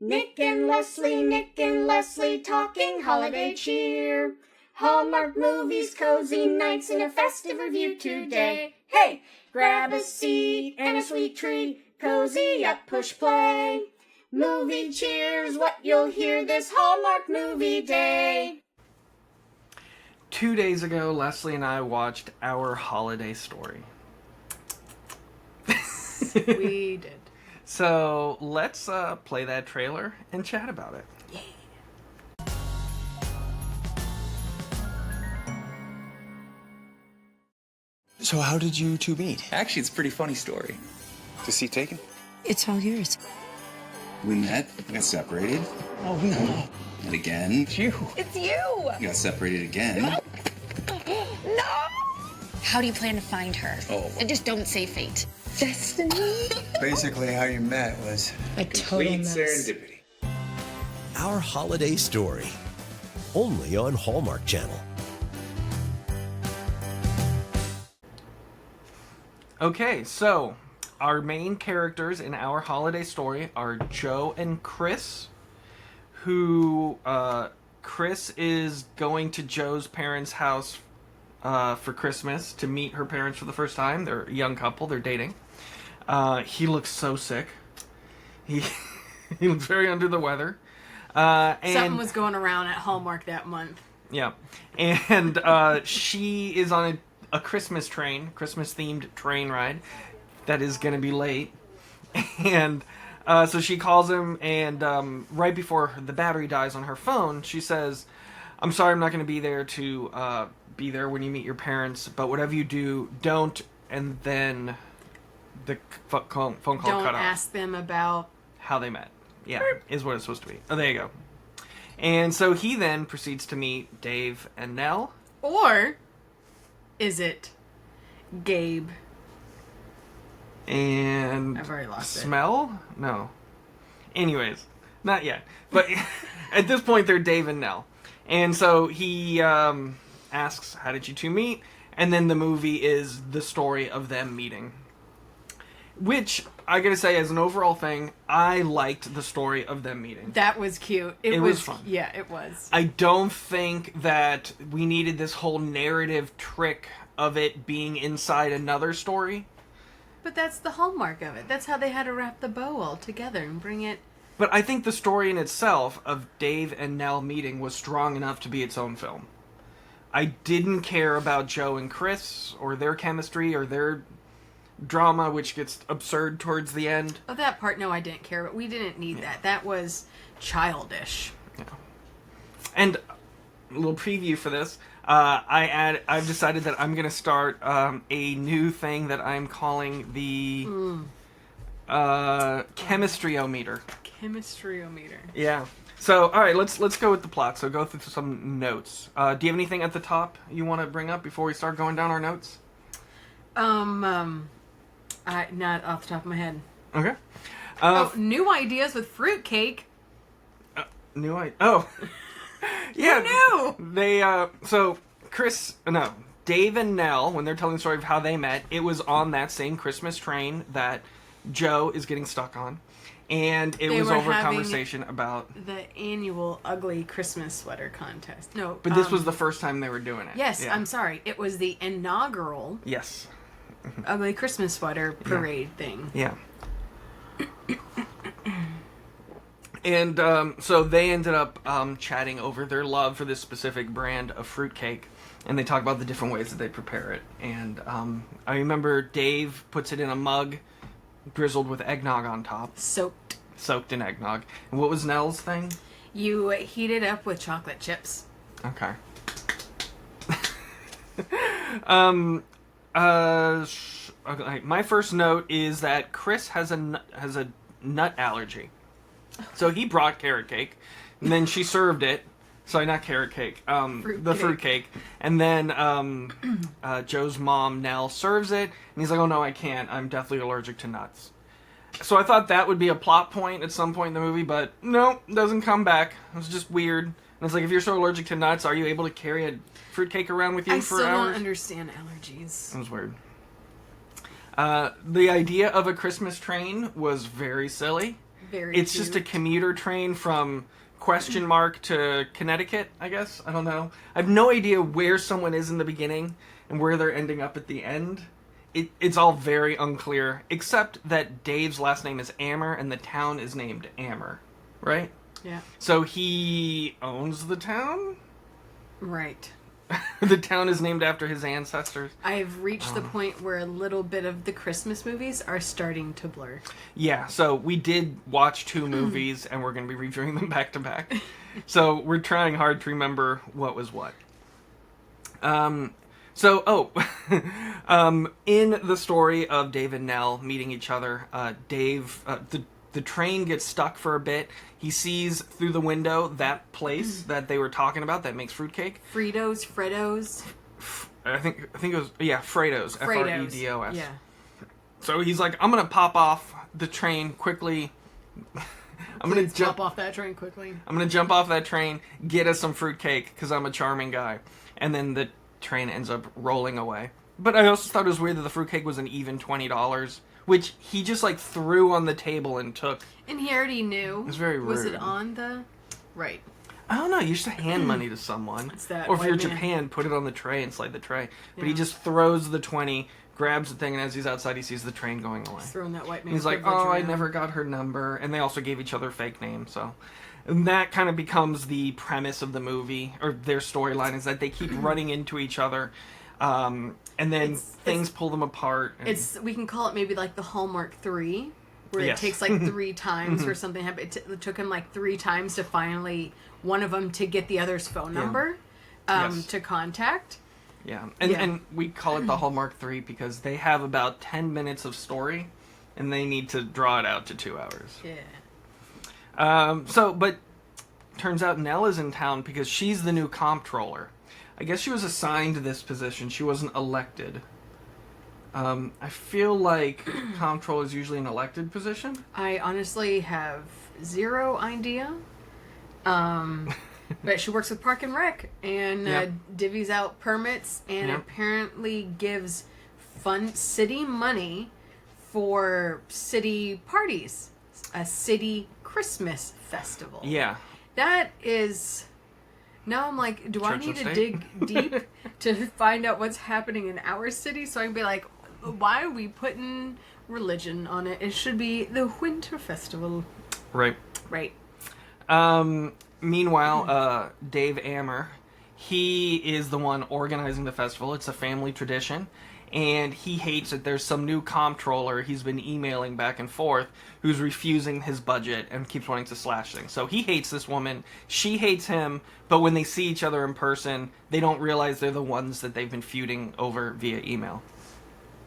Nick and Leslie talking holiday cheer. Hallmark movies, cozy nights, and a festive review today. Hey, grab a seat and a sweet treat, cozy up, push play. Movie cheers, what you'll hear this Hallmark movie day. 2 days ago, Leslie and I watched Our Holiday Story. We did. So let's play that trailer and chat about it. Yeah. So how did you two meet? Actually, it's a pretty funny story. The seat taken? It's all yours. We met, got separated, Oh, no. and again. It's you. It's you! Got separated again. No! How do you plan to find her? Oh. And just don't say fate. Destiny? Basically, how you met was A total Complete mess. serendipity. Our Holiday Story. Only on Hallmark Channel. Okay, so our main characters in Our Holiday Story are Joe and Chris, who Chris is going to Joe's parents' house for Christmas to meet her parents for the first time. They're a young couple, they're dating. He looks so sick. He looks very under the weather. And Something was going around at Hallmark that month. yeah. And she is on a Christmas train, Christmas-themed train ride that is going to be late. And so she calls him, and right before the battery dies on her phone, she says, "I'm sorry, I'm not going to be there to be there when you meet your parents, but whatever you do, don't," and then the phone call Don't cut off. ask them about... How they met. Yeah, is what it's supposed to be. Oh, there you go. And so he then proceeds to meet Dave and Nell. Or is it Gabe? And I've already lost it. Smell? No. Anyways, not yet. But at this point, they're Dave and Nell. And so he asks, "How did you two meet?" And then the movie is the story of them meeting. Which, I gotta say, as an overall thing, I liked the story of them meeting. That was cute. It was fun. Yeah, it was. I don't think that we needed this whole narrative trick of it being inside another story. But that's the hallmark of it. That's how they had to wrap the bow all together and bring it... But I think the story in itself of Dave and Nell meeting was strong enough to be its own film. I didn't care about Joe and Chris, or their chemistry, or their drama, which gets absurd towards the end. Oh, that part, no, I didn't care, but we didn't need that. That was childish. Yeah. And a little preview for this. I've decided that I'm going to start a new thing that I'm calling the chemistry-o-meter. Chemistry-o-meter. Yeah. So, all right, let's go with the plot. So, go through some notes. Do you have anything at the top you want to bring up before we start going down our notes? Not off the top of my head. Okay. New ideas with fruitcake. Oh. Yeah. Who knew? They, Dave and Nell, when they're telling the story of how they met, it was on that same Christmas train that Joe is getting stuck on. And it was over a conversation about... the annual ugly Christmas sweater contest. No. But this was the first time they were doing it. Yes, Yeah. I'm sorry. It was the inaugural Yes. ugly Christmas sweater parade thing. Yeah. And so they ended up chatting over their love for this specific brand of fruitcake. And they talk about the different ways that they prepare it. And I remember Dave puts it in a mug, drizzled with eggnog on top. Soaked in eggnog. And what was Nell's thing? You heat it up with chocolate chips. Okay. Okay, my first note is that Chris has a nut allergy. So he brought carrot cake, and then she served it. Sorry, not carrot cake. The fruit cake. And then Joe's mom, Nell, serves it, and he's like, "Oh no, I can't. I'm deathly allergic to nuts." So I thought that would be a plot point at some point in the movie, but no, doesn't come back. It was just weird. And it's like, if you're so allergic to nuts, are you able to carry a fruitcake around with you for hours? I still don't understand allergies. It was weird. The idea of a Christmas train was very silly. Very It's just a cute. commuter train from question mark to Connecticut, I guess. I don't know. I have no idea where someone is in the beginning and where they're ending up at the end. It's all very unclear, except that Dave's last name is Ammer and the town is named Ammer, right? Yeah. So he owns the town? Right. The town is named after his ancestors. I've reached the point where a little bit of the Christmas movies are starting to blur. Yeah, so we did watch 2 movies, and we're going to be reviewing them back to back. So we're trying hard to remember what was what. In the story of Dave and Nell meeting each other, the train gets stuck for a bit. He sees through the window that place that they were talking about that makes fruitcake. Freddos. I think it was Fredos. Fredos. Yeah. So he's like, I'm gonna pop off the train quickly. I'm gonna Jump off that train quickly. I'm gonna jump off that train, get us some fruitcake because I'm a charming guy, and then the train ends up rolling away. But I also thought it was weird that the fruitcake was an even $20, which he just like threw on the table and took. And he already knew. It's very rude. Was it on the right? I don't know. You used to hand money to someone, It's that or if white you're man. Japan, put it on the tray and slide the tray. But he Yeah. just throws the 20, grabs the thing, and as he's outside, he sees the train going away. Just throwing that white man. He's like, privilege "Oh, I around. never got her number," and they also gave each other fake names. So, and that kind of becomes the premise of the movie, or their storyline, is that they keep running into each other, and then things pull them apart. And We can call it maybe like the Hallmark 3, where Yes. it takes like 3 times for something to happen. It took him like 3 times to finally one of them to get the other's phone number Yes. to contact. yeah, Yeah. and we call it the Hallmark 3 because they have about 10 minutes of story, and they need to draw it out to 2 hours. Yeah. But turns out Nell is in town because she's the new comptroller. I guess she was assigned this position. She wasn't elected. I feel like comptroller is usually an elected position. I honestly have 0 idea. But she works with Park and Rec and Yep. divvies out permits and Yep. apparently gives city money for city parties. A city Christmas festival. Yeah. That is... Now I'm like, do I Church need and to state? dig deep to find out what's happening in our city so I can be like, why are we putting religion on it? It should be the Winter Festival. Right. Right. Meanwhile, Dave Ammer, he is the one organizing the festival. It's a family tradition. And he hates that there's some new comptroller he's been emailing back and forth who's refusing his budget and keeps wanting to slash things. So he hates this woman. She hates him. But when they see each other in person, they don't realize they're the ones that they've been feuding over via email.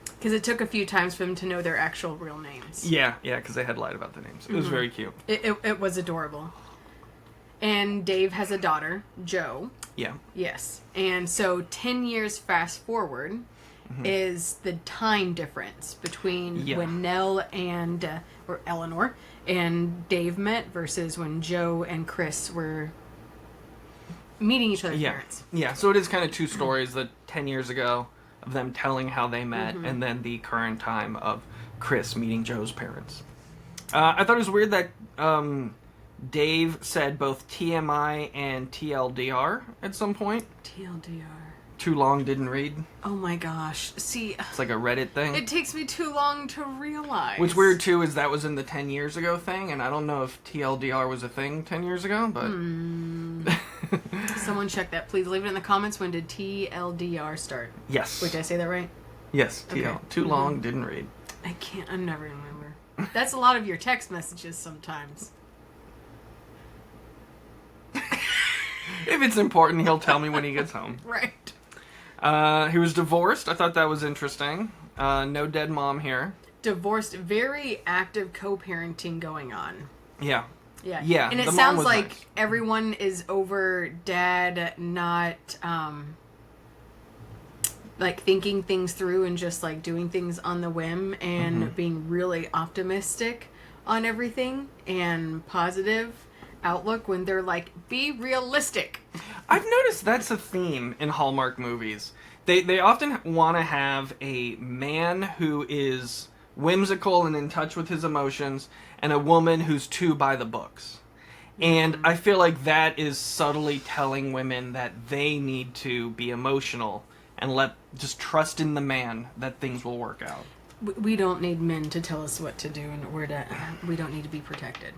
Because it took a few times for them to know their actual real names. Yeah, because they had lied about their names. It was very cute. It was adorable. And Dave has a daughter, Jo. Yeah. Yes. And so 10 years fast forward is the time difference between Yeah. when Nell and, or Eleanor, and Dave met versus when Jo and Chris were meeting each other's parents. Yeah, so it is kind of 2 stories, the 10 years ago of them telling how they met, and then the current time of Chris meeting Joe's parents. I thought it was weird that Dave said both TMI and TLDR at some point. TLDR. Too long, didn't read. Oh my gosh. See, It's like a Reddit thing. it takes me too long to realize. What's weird, too, is that was in the 10 years ago thing, and I don't know if TLDR was a thing 10 years ago, but... Someone check that. Please leave it in the comments. When did TLDR start? Yes. Wait, did I say that right? Yes, Okay. TL. Too long, didn't read. I'm never remember. That's a lot of your text messages sometimes. If it's important, he'll tell me when he gets home. Right. He was divorced. I thought that was interesting. No dead mom here. Divorced, very active co-parenting going on. Yeah. Yeah. Yeah, And it the mom sounds was like nice. everyone is over dad not like thinking things through and just like doing things on the whim and being really optimistic on everything and positive outlook when they're like, be realistic. I've noticed that's a theme in Hallmark movies. They often want to have a man who is whimsical and in touch with his emotions, and a woman who's too by the books. And I feel like that is subtly telling women that they need to be emotional and just trust in the man that things will work out. We don't need men to tell us what to do, and we don't need to be protected.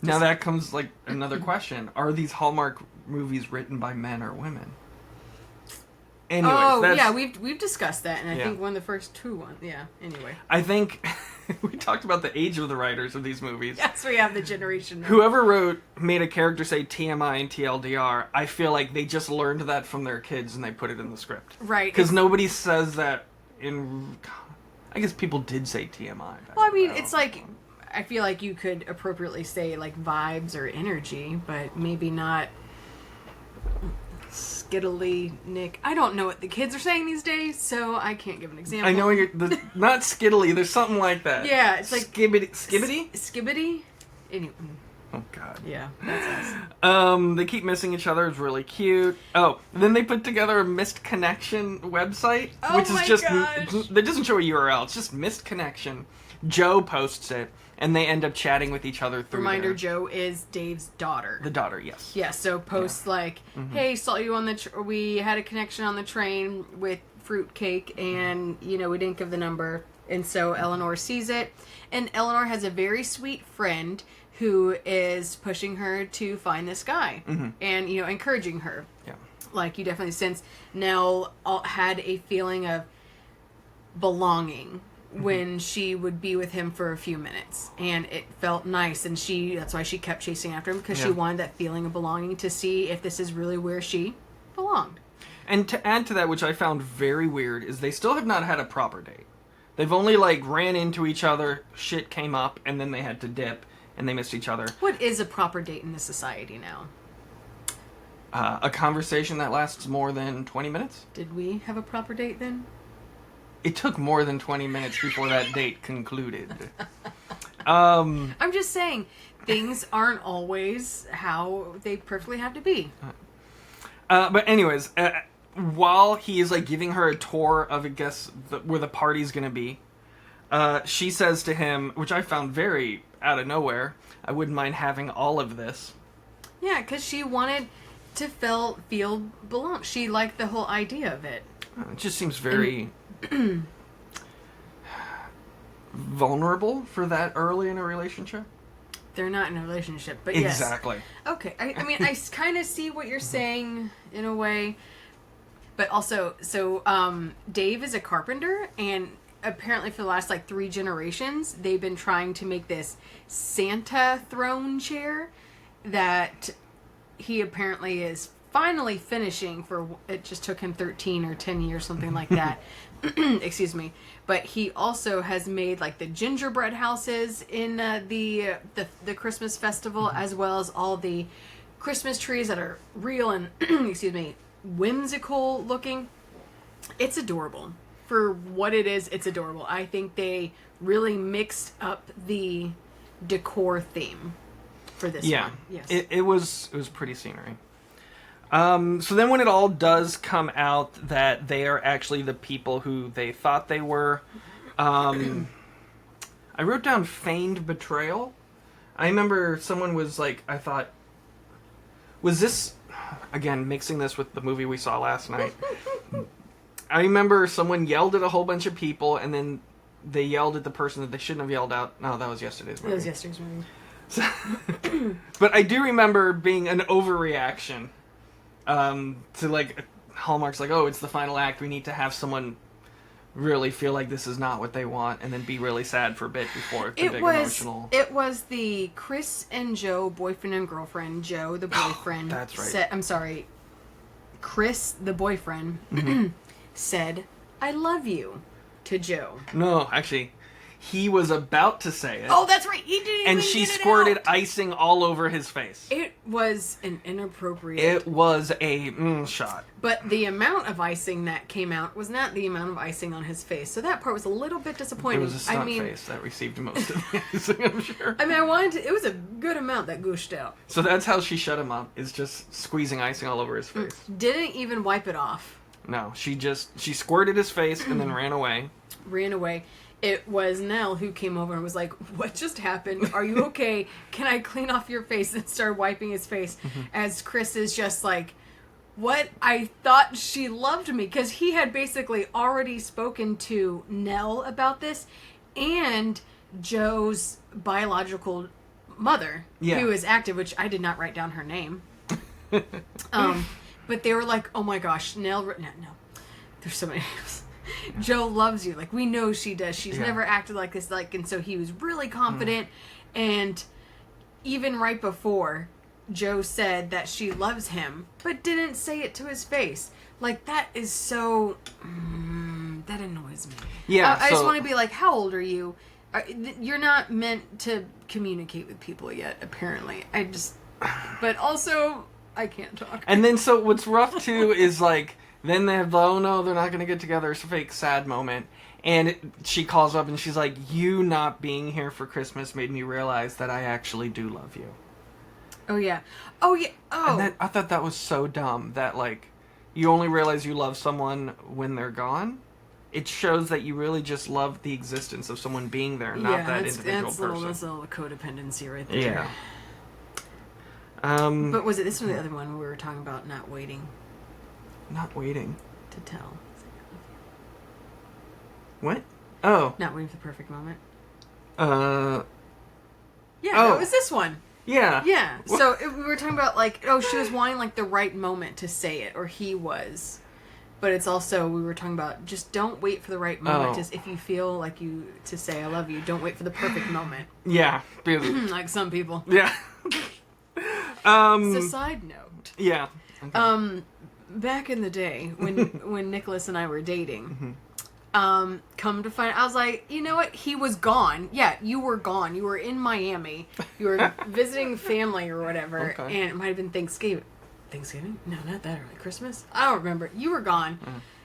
Now that comes like another question: are these Hallmark movies written by men or women? Anyways, yeah, we've discussed that, and I think one of the first two ones. Yeah. Anyway, I think we talked about the age of the writers of these movies. yes, we have the generation. Whoever made a character say TMI and TLDR, I feel like they just learned that from their kids and they put it in the script. Right. Because nobody says that in. I guess people did say TMI. Well, I mean, it's like, I feel like you could appropriately say like vibes or energy, but maybe not skittily Nick. I don't know what the kids are saying these days, so I can't give an example. I know not skittily. There's something like that. Yeah, it's like skibbity. Skibbity. Anyway. Oh God. Yeah, that's us. They keep missing each other. It's really cute. Oh, then they put together a missed connection website, which is just that doesn't show a URL. It's just missed connection. Joe posts it, and they end up chatting with each other through. Reminder: Joe is Dave's daughter. The daughter, yes. Yeah. So posts like, "Hey, saw you on the. We had a connection on the train with fruitcake, and we didn't give the number, and so Eleanor sees it, and Eleanor has a very sweet friend who is pushing her to find this guy and encouraging her. Yeah. Like, you definitely sense Nell had a feeling of belonging when she would be with him for a few minutes, and it felt nice, and that's why she kept chasing after him, because she wanted that feeling of belonging, to see if this is really where she belonged. And to add to that, which I found very weird, is they still have not had a proper date. They've only ran into each other, shit came up, and then they had to dip. And they missed each other. What is a proper date in this society now? A conversation that lasts more than 20 minutes? Did we have a proper date then? It took more than 20 minutes before that date concluded. I'm just saying, things aren't always how they perfectly have to be. But anyways, while he is giving her a tour of, I guess, where the party's gonna be, she says to him, which I found very out of nowhere, I wouldn't mind having all of this. Yeah, because she wanted to feel belong. She liked the whole idea of it. It just seems very vulnerable for that early in a relationship. They're not in a relationship, but exactly. Yes. Okay, I mean, I kind of see what you're saying in a way, but also, Dave is a carpenter, and apparently for the last 3 generations, they've been trying to make this Santa throne chair that he apparently is finally finishing it just took him 13 or 10 years, something like that. Excuse me. But he also has made the gingerbread houses in the Christmas festival, as well as all the Christmas trees that are real and excuse me, whimsical looking. It's adorable. For what it is, it's adorable. I think they really mixed up the decor theme for this one. Yes. It was pretty scenery. So then when it all does come out that they are actually the people who they thought they were, I wrote down feigned betrayal. I remember someone was I thought, was this, again, mixing this with the movie we saw last night, I remember someone yelled at a whole bunch of people, and then they yelled at the person that they shouldn't have yelled at. No, that was yesterday's movie. That was yesterday's movie. So, but I do remember being an overreaction to Hallmark's oh, it's the final act. We need to have someone really feel like this is not what they want, and then be really sad for a bit before the big emotional. It was the Chris and Joe boyfriend and girlfriend. Joe, the boyfriend. That's right. I'm sorry. Chris, the boyfriend, said, "I love you," to Joe. No, actually, he was about to say it. Oh, that's right. He didn't. And even she get it squirted out. icing all over his face. It was an inappropriate. It was a shot. But the amount of icing that came out was not the amount of icing on his face. So that part was a little bit disappointing. It was a stunt face that received most of the icing, I'm sure. I mean, it was a good amount that gooshed out. So that's how she shut him up, is just squeezing icing all over his face. Didn't even wipe it off. No, she squirted his face and then ran away. Ran away. it was Nell who came over and was like, "What just happened? Are you okay? Can I clean off your face?" And started wiping his face as Chris is just like, "What? I thought she loved me," because he had basically already spoken to Nell about this and Joe's biological mother, who is active, which I did not write down her name. But they were like, "Oh my gosh, Nell, no, there's so many names. Joe loves you. Like, we know she does. She's never acted like this." Like, and so he was really confident. And even right before, Joe said that she loves him, but didn't say it to his face. Like, that is so... that annoys me. Yeah, I just want to be like, how old are you? You're not meant to communicate with people yet, apparently. But also, I can't talk. And then, so what's rough, too, is, like, then they have the, oh no, they're not going to get together, it's a fake sad moment. And she calls up and she's like, you not being here for Christmas made me realize that I actually do love you. Oh, yeah. Oh, yeah. Oh. And I thought that was so dumb, that, like, you only realize you love someone when they're gone. It shows that you really just love the existence of someone being there, not that individual person. That's a little codependency right there. Yeah. But was it this one or the other one we were talking about not waiting? Not waiting. To tell. What? Oh. Not waiting for the perfect moment. Yeah. Yeah, that was this one. Yeah. Yeah. So we were talking about, like, she was wanting, like, the right moment to say it, or he was. But it's also, we were talking about, just don't wait for the right moment. Just if you feel like to say I love you, don't wait for the perfect moment. Yeah. Like some people. Yeah. It's a side note. Yeah. Okay. Back in the day, when Nicholas and I were dating, come to find, I was like, you know what? He was gone. Yeah, you were gone. You were in Miami. You were visiting family or whatever, and it might have been Thanksgiving. Thanksgiving? No, not that early. Christmas? I don't remember. You were gone.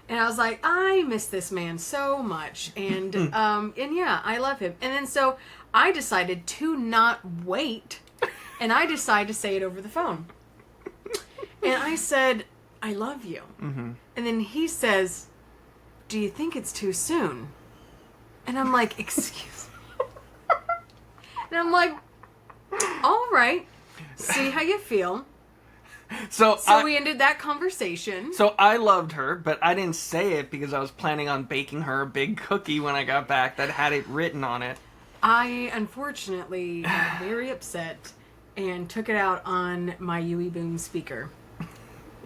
And I was like, I miss this man so much. And yeah, I love him. And then so I decided to not wait. And I decided to say it over the phone. And I said, I love you. And then he says, do you think it's too soon? And I'm like, excuse me. And I'm like, all right. See how you feel. So we ended that conversation. So I loved her, but I didn't say it because I was planning on baking her a big cookie when I got back that had it written on it. I, unfortunately, got very upset and took it out on my Yui Boom speaker.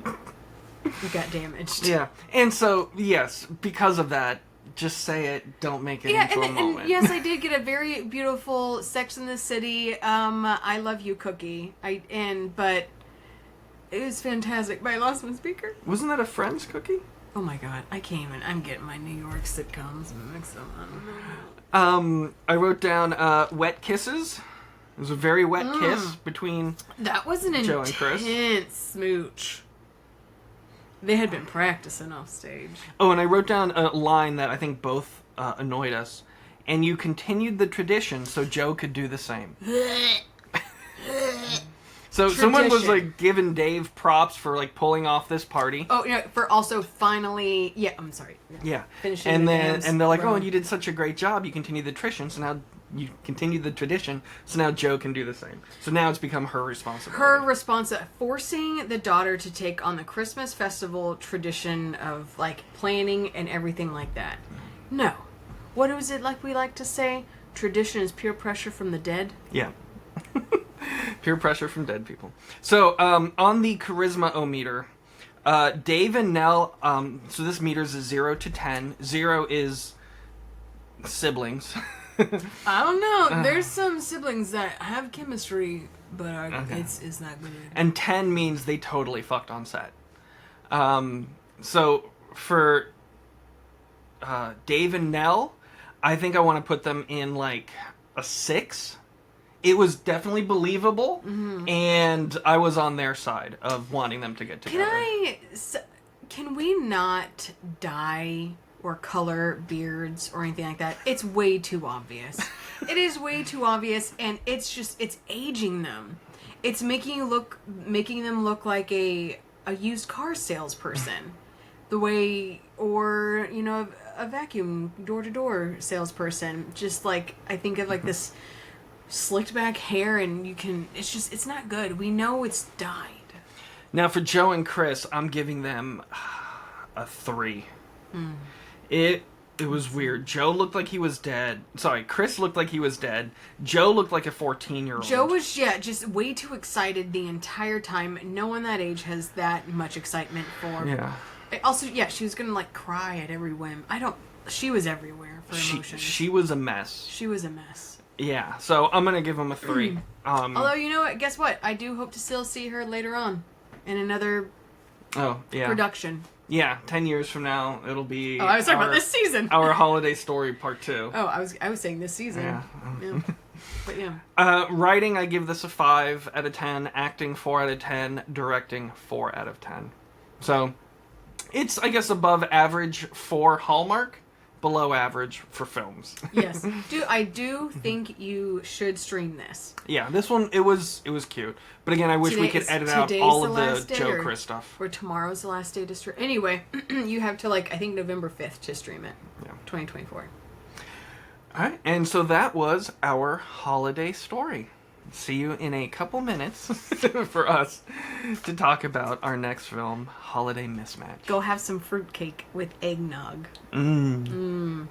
It got damaged. Yeah. And so, yes, because of that, just say it, don't make it into a moment. And yes, I did get a very beautiful Sex in the City, I love you cookie. But it was fantastic, but I lost my speaker. Wasn't that a Friends cookie? Oh my god, I'm getting my New York sitcoms mixed up. I wrote down wet kisses. It was a very wet kiss between that was an Joe and Chris. Intense smooch. They had been practicing off stage. Oh, and I wrote down a line that I think both annoyed us. And you continued the tradition so Joe could do the same. So someone was like giving Dave props for like pulling off this party. Oh, yeah, for also finally, I'm sorry. Yeah. Finishing and the they're like, oh, and you did such a great job. You continued the tradition, so now you continued the tradition. So now Joe can do the same. So now it's become her responsibility. Forcing the daughter to take on the Christmas festival tradition of like planning and everything like that. No. What was it like we like to say? Tradition is peer pressure from the dead. Yeah. Peer pressure from dead people. So, on the charisma-o-meter, Dave and Nell, so this meter's a 0 to 10. 0 is siblings. I don't know. There's some siblings that have chemistry, but it's not good. And 10 means they totally fucked on set. So, for Dave and Nell, I think I want to put them in, like, a 6. It was definitely believable, and I was on their side of wanting them to get together. Can we not dye or color beards or anything like that? It's way too obvious. It is way too obvious, and it's aging them. It's making them look like a used car salesperson. the way, or, you know, a vacuum door-to-door salesperson. Just like, I think of like this slicked back hair, and it's not good. We know it's dyed. Now for Joe and Chris, I'm giving them a 3. It was weird. Joe looked like he was dead. Sorry, Chris looked like he was dead. Joe looked like a 14-year-old. Joe was, just way too excited the entire time. No one that age has that much excitement for. Yeah. Also, she was gonna, like, cry at every whim. She was everywhere for emotions. She was a mess. She was a mess. Yeah, so I'm gonna give him a 3. Although, you know what? Guess what? I do hope to still see her later on in another production. Yeah, 10 years from now, it'll be... Oh, I was talking about this season. Our holiday story part 2. Oh, I was saying this season. Yeah. But yeah. Writing, I give this a 5 out of 10. Acting, 4 out of 10. Directing, 4 out of 10. So, it's, I guess, above average for Hallmark, below average for films. Yes. I do think you should stream this. Yeah, this one, it was cute. But again, I wish we could edit out all of the Joe Chris stuff. Or tomorrow's the last day to stream. Anyway, you have to, like, I think November 5th to stream it. Yeah. 2024. All right, and so that was our holiday story. See you in a couple minutes for us to talk about our next film, Holiday Mismatch. Go have some fruitcake with eggnog. Mmm.